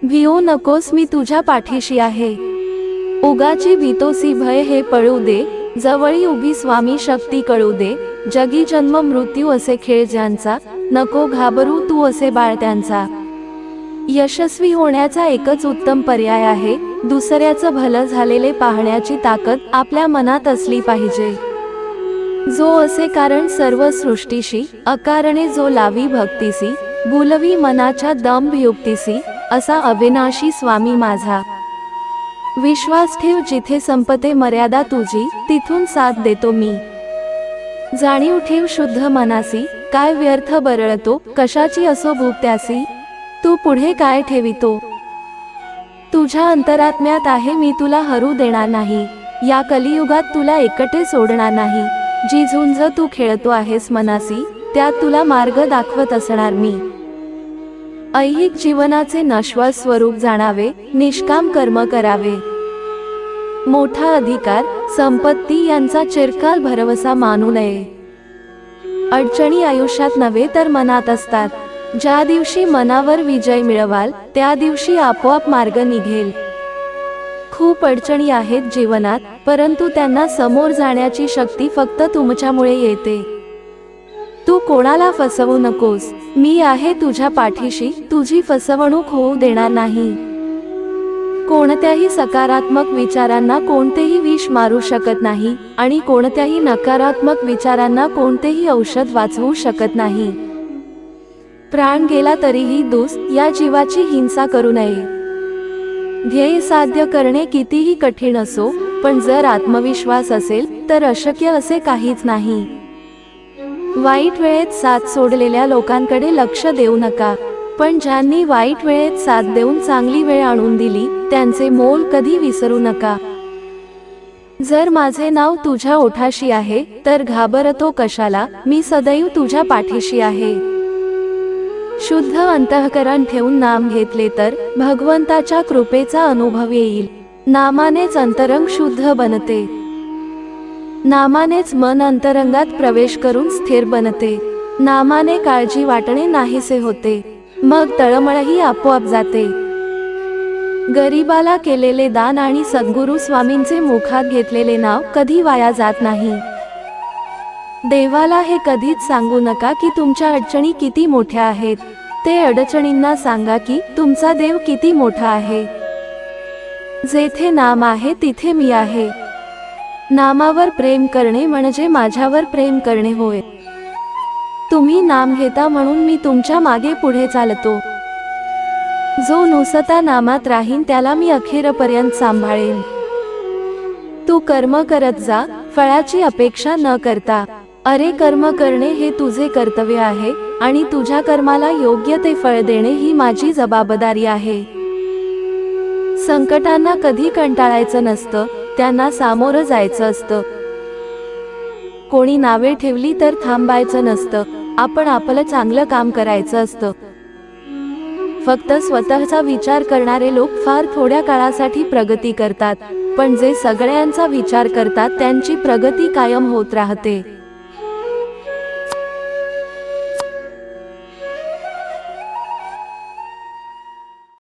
भिऊ नकोस, मी तुझ्या पाठीशी आहे. उगाची भीतोसी भय हे पळू दे, जवळी उभी स्वामी शक्ती कळू दे. जगी जन्म मृत्यू असे खेळ ज्यांचा, नको घाबरू तू असे बाळ त्यांचा. यशस्वी होण्याचा एकच उत्तम पर्याय आहे, दुसऱ्याचं भलं झालेले पाहण्याची ताकद आपल्या मनात असली पाहिजे. जो असे कारण सर्व सृष्टीशी, अकारणे जो लावी भक्तीसी. बोलवी मनाच्या दंभ युक्तीसी, असा अविनाशी स्वामी माझा. विश्वास ठेव जिथे संपते मर्यादा तुझी, तिथून साथ देतो मी. जाणीव ठेव शुद्ध मनासी, काय व्यर्थ बरळतो, कशाची असो भूक त्यासी. तू पुढे काय ठेवितो, तुझ्या अंतरात्म्यात आहे मी, तुला हरू देणार नाही. या कलियुगात तुला एकटे सोडणार नाही. जी झुंज तू खेळतो आहेस मनासी, त्यात तुला मार्ग दाखवत असणार मी. ऐहिक जीवनाचे नश्वर स्वरूप जाणावे, निष्काम कर्म करावे. मोठा अधिकार, संपत्ती यांचा चिरकाल भरवसा मानू नये. अडचणी आयुष्यात नव्हे तर मनात असतात. ज्या दिवशी मनावर विजय मिळवाल, त्या दिवशी आपोआप मार्ग निघेल. खूप अडचणी आहेत जीवनात, परंतु त्यांना समोर जाण्याची शक्ती फक्त तुमच्यामुळे येते. तू कोणाला फसवू नकोस, मी आहे तुझ्या पाठीशी, तुझी फसवणूक होऊ देणार नाही. कोणत्याही सकारात्मक विचारांना कोणतेही विष मारू शकत नाही आणि कोणत्याही नकारात्मक विचारांना कोणतेही औषध वाचवू शकत नाही. प्राण गेला तरीही दूस, या जीवाची हिंसा करू नये. ध्येय साध्य करणे कितीही कठीण असो, पण जर आत्मविश्वास असेल तर अशक्य असे काहीच नाही. वाईट वेळेत साथ सोडलेल्या लोकांकडे लक्ष देऊ नका, पण ज्यांनी वाईट वेळेत साथ देऊन चांगली वेळ आणून दिली, त्यांचे मोल कधी विसरू नका. जर माझे नाव तुझ्या ओठाशी आहे, तर घाबरतो कशाला, मी सदैव तुझ्या पाठीशी आहे. शुद्ध अंतःकरण ठेवून नाम घेतले तर भगवंताच्या कृपेचा अनुभव येईल. नामानेच अंतरंग शुद्ध बनते. नामानेच मन अंतरंगात प्रवेश करून स्थिर बनते. नामाने काळजी वाटणे नाहीसे होते, मग तळमळही आपोआप जाते. गरीबाला केलेले दान आणि सद्गुरू स्वामींचे मुखात घेतलेले नाव कधी वाया जात नाही. देवाला हे कधीच सांगू नका की तुमच्या अडचणी किती मोठ्या आहेत. ते अडचणींना सांगा की तुमचा देव किती मोठा आहे. जेथे नाम आहे तिथे मी आहे. नामावर प्रेम करणे म्हणजे माझ्यावर प्रेम करणे होय. तुम्ही नाम घेता म्हणून मी तुमच्या मागे पुढे चालतो. जो नुसता नामात राहीन त्याला मी अखेरपर्यंत सांभाळेन. तू कर्म करत जा, फळाची अपेक्षा न करता. अरे कर्म करणे हे तुझे कर्तव्य आहे आणि तुझ्या कर्माला योग्य ते फळ देणे ही माझी जबाबदारी आहे. संकटांना कधी कंटाळायचं नसतं, त्यांना सामोरं जायचं असतं. कोणी नावे ठेवली तर थांबायचं नसतं, आपण आपलं चांगलं काम करायचं असतं. फक्त स्वतःचा विचार करणारे लोक फार थोड्या काळासाठी प्रगती करतात, पण जे सगळ्यांचा विचार करतात त्यांची प्रगती कायम होत राहते.